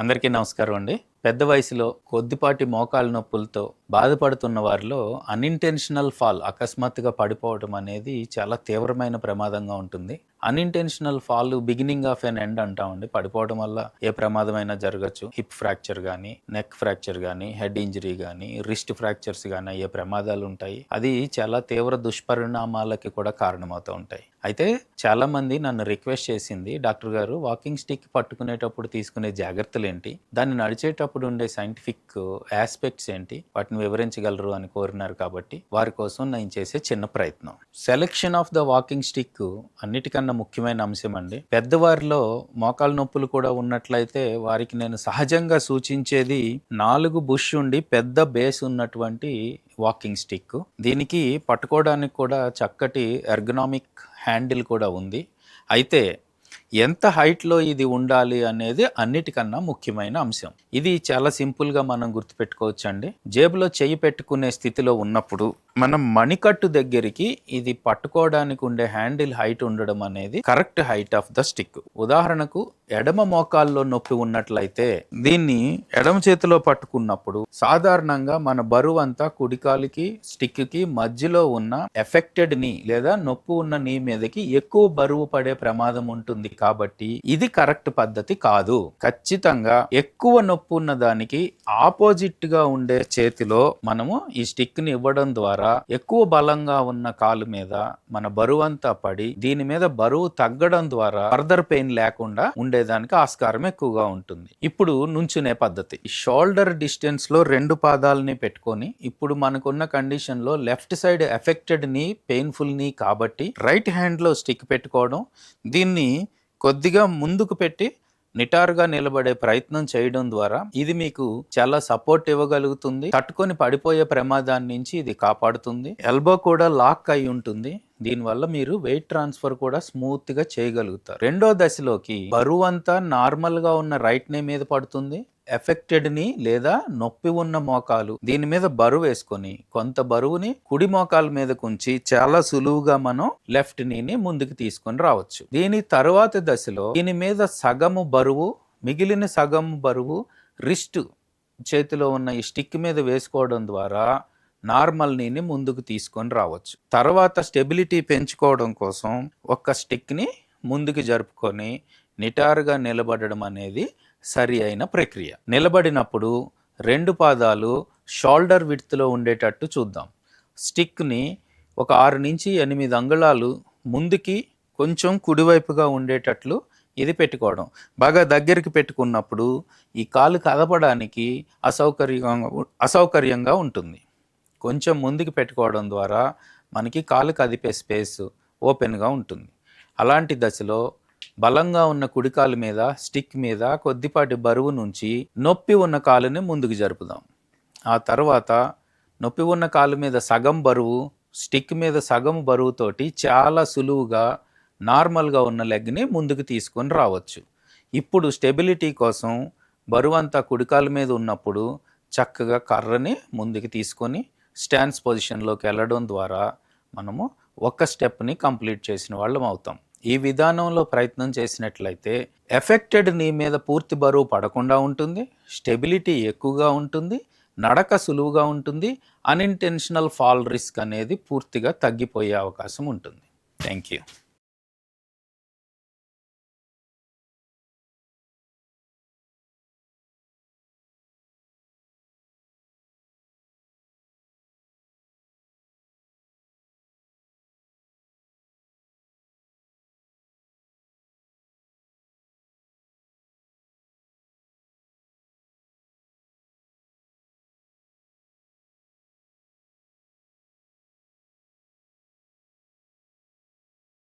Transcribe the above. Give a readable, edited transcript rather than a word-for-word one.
అందరికీ నమస్కారం అండి. పెద్ద వయసులో కొద్దిపాటి మోకాలు నొప్పులతో బాధపడుతున్న వారిలో అన్ఇంటెన్షనల్ ఫాల్, అకస్మాత్తుగా పడిపోవడం అనేది చాలా తీవ్రమైన ప్రమాదంగా ఉంటుంది. Unintentional fall beginning of an end అంటామండి. పడిపోవడం వల్ల ఏ ప్రమాదమైనా జరగచ్చు. హిప్ ఫ్రాక్చర్ కానీ, నెక్ ఫ్రాక్చర్ కానీ, హెడ్ ఇంజరీ కానీ, రిస్ట్ ఫ్రాక్చర్స్ కానీ అయ్యే ప్రమాదాలు ఉంటాయి. అది చాలా తీవ్ర దుష్పరిణామాలకి కూడా కారణమవుతూ ఉంటాయి. అయితే చాలామంది నన్ను రిక్వెస్ట్ చేసింది, డాక్టర్ గారు వాకింగ్ స్టిక్ పట్టుకునేటప్పుడు తీసుకునే జాగ్రత్తలు ఏంటి, దాన్ని నడిచేటప్పుడు ఉండే సైంటిఫిక్ ఆస్పెక్ట్స్ ఏంటి, వాటిని వివరించగలరు అని కోరినారు. కాబట్టి వారి కోసం నేను చేసే చిన్న ప్రయత్నం. Selection of the walking stick అన్నిటికన్నా ముఖ్యమైన అంశం అండి. పెద్దవారిలో మోకాలు నొప్పులు కూడా ఉన్నట్లయితే వారికి నేను సహజంగా సూచించేది 4 బుష్ ఉండి పెద్ద బేస్ ఉన్నటువంటి వాకింగ్ స్టిక్. దీనికి పట్టుకోవడానికి కూడా చక్కటి ఎర్గనామిక్ హ్యాండిల్ కూడా ఉంది. అయితే ఎంత హైట్లో ఇది ఉండాలి అనేది అన్నిటికన్నా ముఖ్యమైన అంశం. ఇది చాలా సింపుల్గా మనం గుర్తుపెట్టుకోవచ్చండి. జేబులో చెయ్యి పెట్టుకునే స్థితిలో ఉన్నప్పుడు మనం మణికట్టు దగ్గరికి ఇది పట్టుకోవడానికి ఉండే హ్యాండిల్ హైట్ ఉండడం అనేది correct height of the stick. ఉదాహరణకు ఎడమ మోకాల్లో నొప్పి ఉన్నట్లయితే దీన్ని ఎడమ చేతిలో పట్టుకున్నప్పుడు సాధారణంగా మన బరువు అంతా కుడికాలికి స్టిక్ కి మధ్యలో ఉన్న ఎఫెక్టెడ్ నీ లేదా నొప్పి ఉన్న నీ మీదకి ఎక్కువ బరువు పడే ప్రమాదం ఉంటుంది. కాబట్టి ఇది కరెక్ట్ పద్ధతి కాదు. ఖచ్చితంగా ఎక్కువ నొప్పి ఉన్న దానికి ఆపోజిట్ గా ఉండే చేతిలో మనము ఈ స్టిక్ ని ఇవ్వడం ద్వారా ఎక్కువ బలంగా ఉన్న కాలు మీద మన బరువు అంతా పడి దీని మీద బరువు తగ్గడం ద్వారా ఫర్దర్ పెయిన్ లేకుండా ఉండేదానికి ఆస్కారం ఎక్కువగా ఉంటుంది. ఇప్పుడు నుంచునే పద్ధతి. షోల్డర్ డిస్టెన్స్ లో 2 పాదాలని పెట్టుకొని, ఇప్పుడు మనకున్న కండిషన్ లో లెఫ్ట్ సైడ్ ఎఫెక్టెడ్ నీ, పెయిన్ఫుల్ నీ కాబట్టి రైట్ హ్యాండ్ లో స్టిక్ పెట్టుకోవడం, దీన్ని కొద్దిగా ముందుకు పెట్టి నిటారుగా నిలబడే ప్రయత్నం చేయడం ద్వారా ఇది మీకు చాలా సపోర్ట్ ఇవ్వగలుగుతుంది. తట్టుకొని పడిపోయే ప్రమాదాన్ని నుంచి ఇది కాపాడుతుంది. ఎల్బో కూడా లాక్ అయి ఉంటుంది. దీనివల్ల మీరు వెయిట్ ట్రాన్స్ఫర్ కూడా స్మూత్ గా చేయగలుగుతారు. రెండో దశలోకి బరువు అంతా నార్మల్ గా ఉన్న రైట్ నీ మీద పడుతుంది. ఎఫెక్టెడ్ ని లేదా నొప్పి ఉన్న మోకాలు దీని మీద బరువు వేసుకొని కొంత బరువుని కుడి మోకాల మీద ఉంచి చాలా సులువుగా మనం లెఫ్ట్ నీని ముందుకు తీసుకొని రావచ్చు. దీని తరువాత దశలో దీని మీద సగము బరువు, మిగిలిన సగము బరువు రిస్ట్ చేతిలో ఉన్న ఈ స్టిక్ మీద వేసుకోవడం ద్వారా నార్మల్ నీని ముందుకు తీసుకొని రావచ్చు. తర్వాత స్టెబిలిటీ పెంచుకోవడం కోసం ఒక స్టిక్ ని ముందుకు జరుపుకొని నిటారుగా నిలబడడం అనేది సరి అయిన ప్రక్రియ. నిలబడినప్పుడు 2 పాదాలు షోల్డర్ విడ్త్లో ఉండేటట్టు చూద్దాం. స్టిక్ని ఒక 6 నుంచి 8 అంగుళాలు ముందుకి కొంచెం కుడివైపుగా ఉండేటట్లు ఇది పెట్టుకోవడం. బాగా దగ్గరికి పెట్టుకున్నప్పుడు ఈ కాలు కదపడానికి అసౌకర్యంగా ఉంటుంది. కొంచెం ముందుకు పెట్టుకోవడం ద్వారా మనకి కాలు కదిపే స్పేస్ ఓపెన్గా ఉంటుంది. అలాంటి దశలో బలంగా ఉన్న కుడికాలు మీద స్టిక్ మీద కొద్దిపాటి బరువు నుంచి నొప్పి ఉన్న కాలుని ముందుకు జరుపుదాం. ఆ తర్వాత నొప్పి ఉన్న కాలు మీద సగం బరువు, స్టిక్ మీద సగం బరువుతోటి చాలా సులువుగా నార్మల్గా ఉన్న లెగ్ని ముందుకు తీసుకొని రావచ్చు. ఇప్పుడు స్టెబిలిటీ కోసం బరువు అంతా కుడికాలు మీద ఉన్నప్పుడు చక్కగా కర్రని ముందుకు తీసుకొని స్టాన్స్ పొజిషన్లోకి వెళ్ళడం ద్వారా మనము ఒక స్టెప్ని కంప్లీట్ చేసిన వాళ్ళం అవుతాం. ఈ విధానంలో ప్రయత్నం చేసినట్లయితే ఎఫెక్టెడ్ నీ మీద పూర్తి బరువు పడకుండా ఉంటుంది, స్టెబిలిటీ ఎక్కువగా ఉంటుంది, నడక సులువుగా ఉంటుంది, అన్ఇంటెన్షనల్ ఫాల్ రిస్క్ అనేది పూర్తిగా తగ్గిపోయే అవకాశం ఉంటుంది. Thank you.